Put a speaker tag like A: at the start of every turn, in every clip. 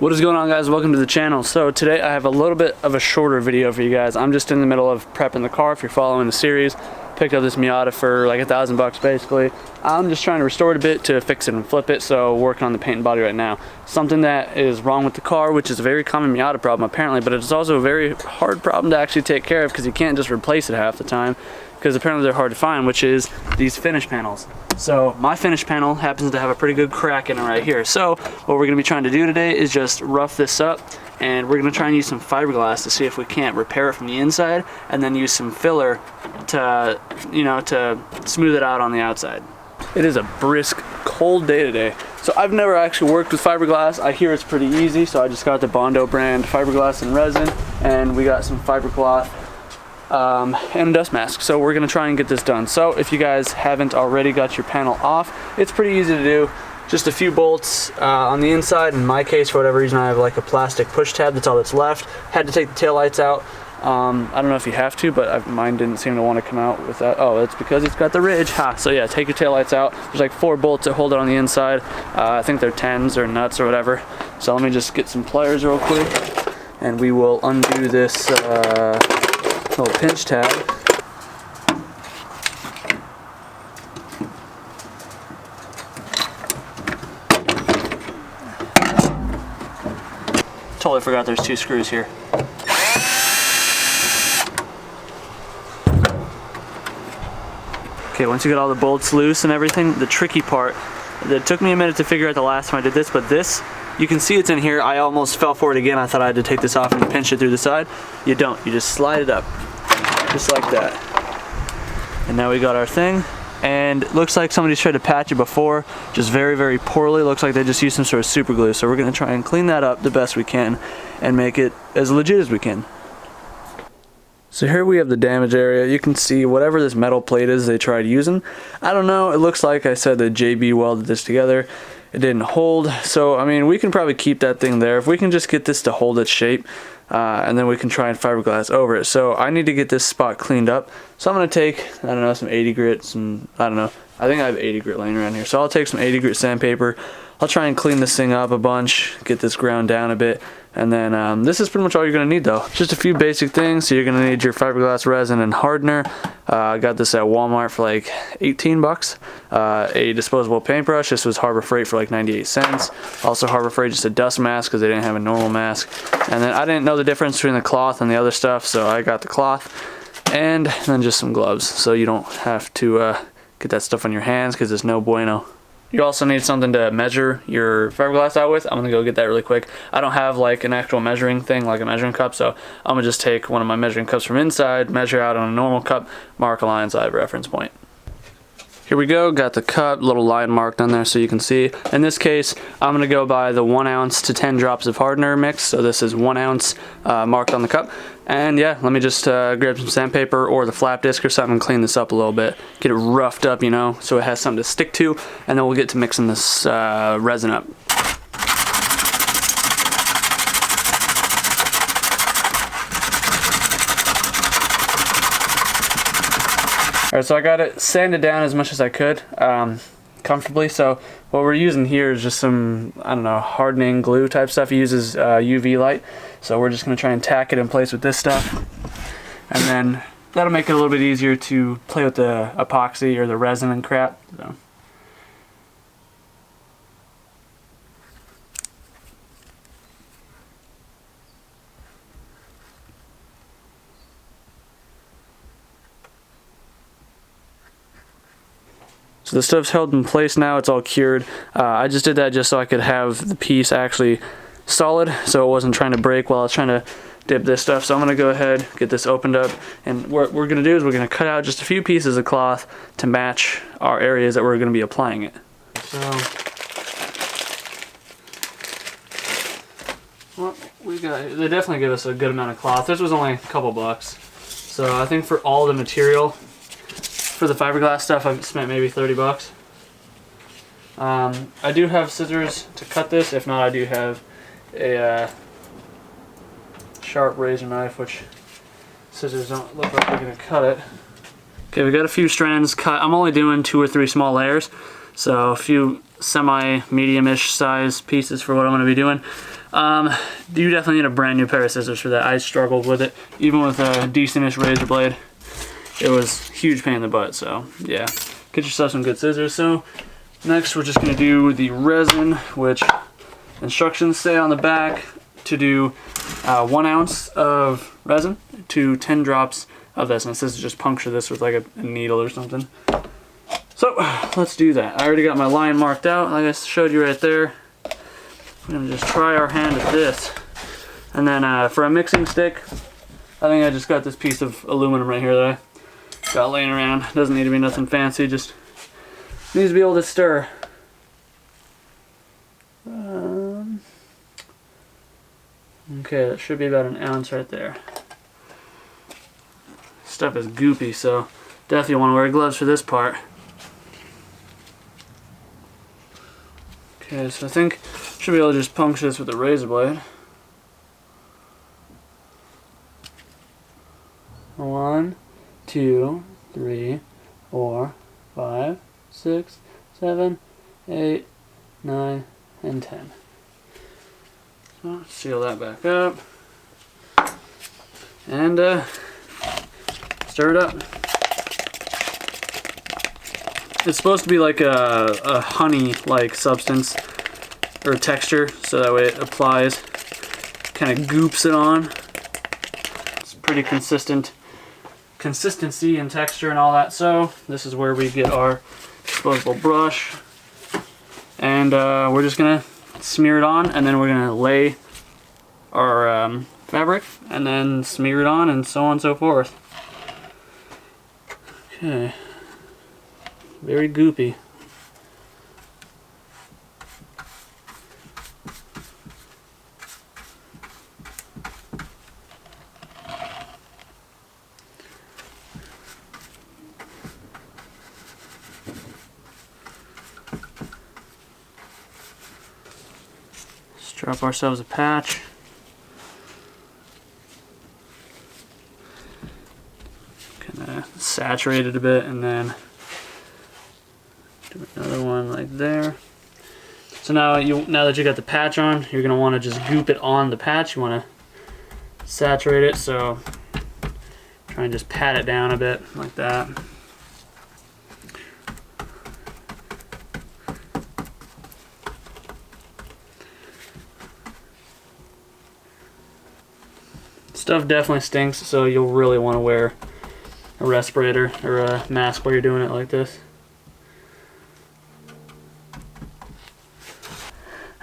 A: What is going on, guys? Welcome to the channel. So today I have a little bit of a shorter video for you guys. I'm just in the middle of prepping the car. If you're following the series, picked up this Miata for like $1,000 basically. I'm just trying to restore it a bit to fix it and flip it, so working on the paint and body right now. Something that is wrong with the car, which is a very common Miata problem apparently, but it's also a very hard problem to actually take care of because you can't just replace it half the time, because apparently they're hard to find, which is these finish panels. So my finish panel happens to have a pretty good crack in it right here. So what we're gonna be trying to do today is just rough this up, and we're gonna try and use some fiberglass to see if we can't repair it from the inside, and then use some filler to, to smooth it out on the outside. It is a brisk, cold day today. So I've never actually worked with fiberglass. I hear it's pretty easy, so I just got the Bondo brand fiberglass and resin, and we got some fibercloth and a dust mask. So we're gonna try and get this done. So if you guys haven't already got your panel off, it's pretty easy to do. Just a few bolts on the inside. In my case, for whatever reason, I have like a plastic push tab. That's all that's left. Had to take the taillights out. I don't know if you have to, but mine didn't seem to want to come out with that. Oh, it's because it's got the ridge. Ha! So yeah, take your taillights out. There's like 4 bolts that hold it on the inside. I think they're 10s or nuts or whatever. So let me just get some pliers real quick, and we will undo this little pinch tab. Totally forgot there's 2 screws here. Okay, once you get all the bolts loose and everything, the tricky part, it took me a minute to figure out the last time I did this, but this, you can see it's in here. I almost fell for it again. I thought I had to take this off and pinch it through the side. You don't, you just slide it up, just like that. And now we got our thing, and it looks like somebody's tried to patch it before, just very, very poorly. Looks like they just used some sort of super glue. So we're gonna try and clean that up the best we can and make it as legit as we can. So here we have the damage area. You can see whatever this metal plate is they tried using. I don't know, it looks like I said that JB welded this together. It didn't hold, so I mean, we can probably keep that thing there. If we can just get this to hold its shape, and then we can try and fiberglass over it. So I need to get this spot cleaned up. So I'm gonna take, I don't know, some 80 grit, I don't know. I think I have 80 grit laying around here. So I'll take some 80 grit sandpaper. I'll try and clean this thing up a bunch, get this ground down a bit, and then this is pretty much all you're gonna need though. Just a few basic things. So you're gonna need your fiberglass resin and hardener. I got this at Walmart for like 18 bucks. A disposable paintbrush. This was Harbor Freight for like 98 cents. Also Harbor Freight, just a dust mask because they didn't have a normal mask. And then I didn't know the difference between the cloth and the other stuff, so I got the cloth. And then just some gloves, so you don't have to get that stuff on your hands, because it's no bueno. You also need something to measure your fiberglass out with. I'm gonna go get that really quick. I don't have like an actual measuring thing, like a measuring cup, so I'm gonna just take one of my measuring cups from inside, measure out on a normal cup, mark a line so I have a reference point. Here we go, got the cup, little line marked on there so you can see. In this case, I'm gonna go by the 1 ounce to 10 drops of hardener mix. So this is 1 ounce marked on the cup. And yeah, let me just grab some sandpaper or the flap disc or something and clean this up a little bit. Get it roughed up, so it has something to stick to, and then we'll get to mixing this resin up. Alright, so I got it sanded down as much as I could, comfortably. So what we're using here is just some, I don't know, hardening glue type stuff. It uses UV light. So we're just going to try and tack it in place with this stuff. And then that'll make it a little bit easier to play with the epoxy or the resin and crap. So the stuff's held in place now, it's all cured. I just did that just so I could have the piece actually solid, so it wasn't trying to break while I was trying to dip this stuff. So I'm gonna go ahead, get this opened up, and what we're gonna do is we're gonna cut out just a few pieces of cloth to match our areas that we're gonna be applying it. So, well, they definitely give us a good amount of cloth. This was only a couple bucks. So I think for all the material, for the fiberglass stuff, I've spent maybe 30 bucks. I do have scissors to cut this. If not, I do have a sharp razor knife, which scissors don't look like they're going to cut it. Okay, we got a few strands cut. I'm only doing 2 or 3 small layers, so a few semi-medium-ish size pieces for what I'm going to be doing. You definitely need a brand new pair of scissors for that. I struggled with it. Even with a decentish razor blade, it was a huge pain in the butt, so yeah. Get yourself some good scissors. So next we're just gonna do the resin, which instructions say on the back to do 1 ounce of resin to 10 drops of this. And it says to just puncture this with like a needle or something. So let's do that. I already got my line marked out, like I showed you right there. We're gonna just try our hand at this. And then for a mixing stick, I think I just got this piece of aluminum right here that I got laying around. Doesn't need to be nothing fancy, just needs to be able to stir. Okay, that should be about 1 ounce right there. Stuff is goopy, so definitely want to wear gloves for this part. Okay, so I think should be able to just puncture this with a razor blade. 1, 2, 3, 4, 5, 6, 7, 8, 9, and 10. So seal that back up and stir it up. It's supposed to be like a honey-like substance or texture, so that way it applies, kind of goops it on. It's pretty consistent consistency and texture and all that. So this is where we get our disposable brush, and we're just gonna smear it on, and then we're gonna lay our fabric and then smear it on, and so on and so forth. Okay, very goopy. Drop ourselves a patch. Kind of saturate it a bit, and then do another one like there. So now that you got the patch on, you're gonna want to just goop it on the patch. You want to saturate it, so try and just pat it down a bit like that. Stuff definitely stinks, so you'll really want to wear a respirator or a mask while you're doing it like this.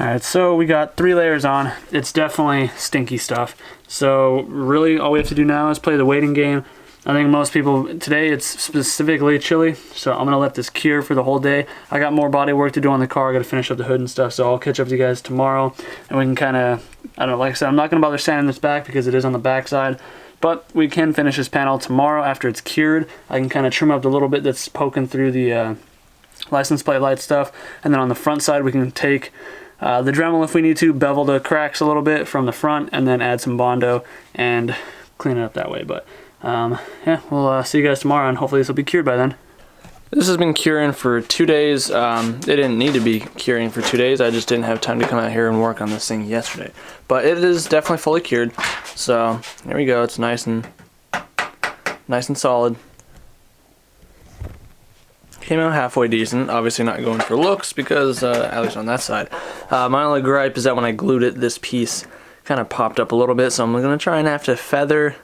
A: Alright, so we got 3 layers on. It's definitely stinky stuff. So really all we have to do now is play the waiting game. I think most people, today it's specifically chilly, so I'm going to let this cure for the whole day. I got more body work to do on the car. I got to finish up the hood and stuff, so I'll catch up to you guys tomorrow. And we can kind of, I don't know, like I said, I'm not going to bother sanding this back because it is on the back side. But we can finish this panel tomorrow after it's cured. I can kind of trim up the little bit that's poking through the license plate light stuff. And then on the front side we can take the Dremel if we need to, bevel the cracks a little bit from the front, and then add some Bondo and clean it up that way. But yeah, we'll see you guys tomorrow, and hopefully this will be cured by then. This has been curing for 2 days. It didn't need to be curing for 2 days. I just didn't have time to come out here and work on this thing yesterday. But it is definitely fully cured. So there we go. It's nice and solid. Came out halfway decent. Obviously not going for looks because at least on that side. My only gripe is that when I glued it, this piece kind of popped up a little bit. So I'm gonna try and have to feather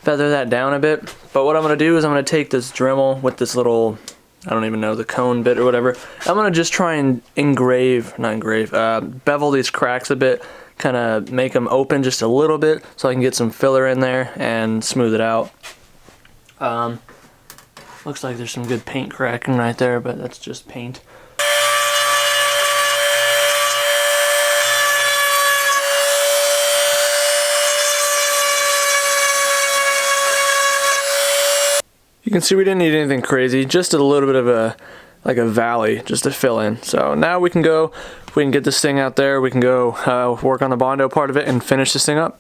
A: that down a bit. But what I'm gonna do is I'm gonna take this Dremel with this little, I don't even know, the cone bit or whatever. I'm gonna just try and bevel these cracks a bit, kind of make them open just a little bit so I can get some filler in there and smooth it out. Looks like there's some good paint cracking right there, but that's just paint. You can see we didn't need anything crazy, just a little bit of a valley just to fill in. So now we can go, if we can get this thing out there, we can go work on the Bondo part of it and finish this thing up.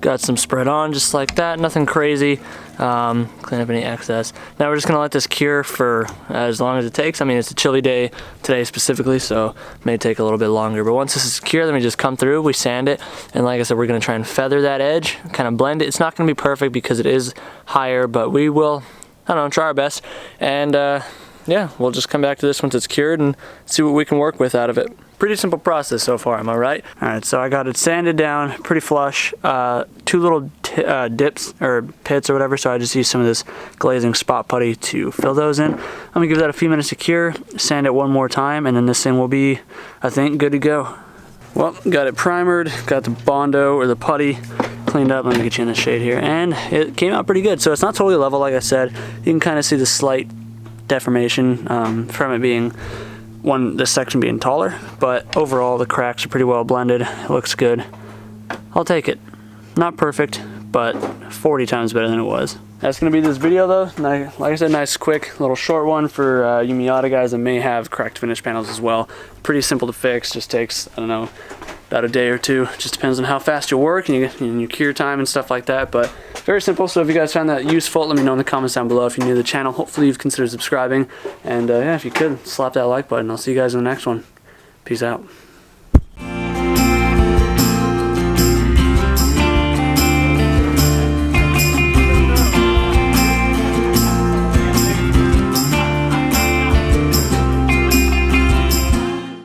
A: Got some spread on just like that, nothing crazy. Clean up any excess. Now we're just gonna let this cure for as long as it takes. I mean, it's a chilly day today specifically, so it may take a little bit longer. But once this is secure, then we just come through, we sand it, and like I said, we're gonna try and feather that edge, kind of blend it. It's not gonna be perfect because it is higher, but we will, I don't know, try our best. And yeah, we'll just come back to this once it's cured and see what we can work with out of it. Pretty simple process so far, am I right? All right, so I got it sanded down pretty flush. 2 little dips or pits or whatever, so I just use some of this glazing spot putty to fill those in. I'm gonna give that a few minutes to cure, sand it one more time, and then this thing will be, I think, good to go. Well, got it primered, got the Bondo or the putty cleaned up. Let me get you in the shade here, and it came out pretty good. So it's not totally level, like I said. You can kind of see the slight deformation from it being this section being taller, but overall the cracks are pretty well blended. It looks good. I'll take it. Not perfect, but 40 times better than it was. That's gonna be this video though. Like I said, nice quick little short one for you Miata guys that may have cracked finish panels as well. Pretty simple to fix, just takes, I don't know, about a day or two. Just depends on how fast you work and your cure time and stuff like that, but very simple. So if you guys found that useful, let me know in the comments down below. If you're new to the channel, hopefully you've considered subscribing, and yeah, if you could, slap that like button. I'll see you guys in the next one. Peace out.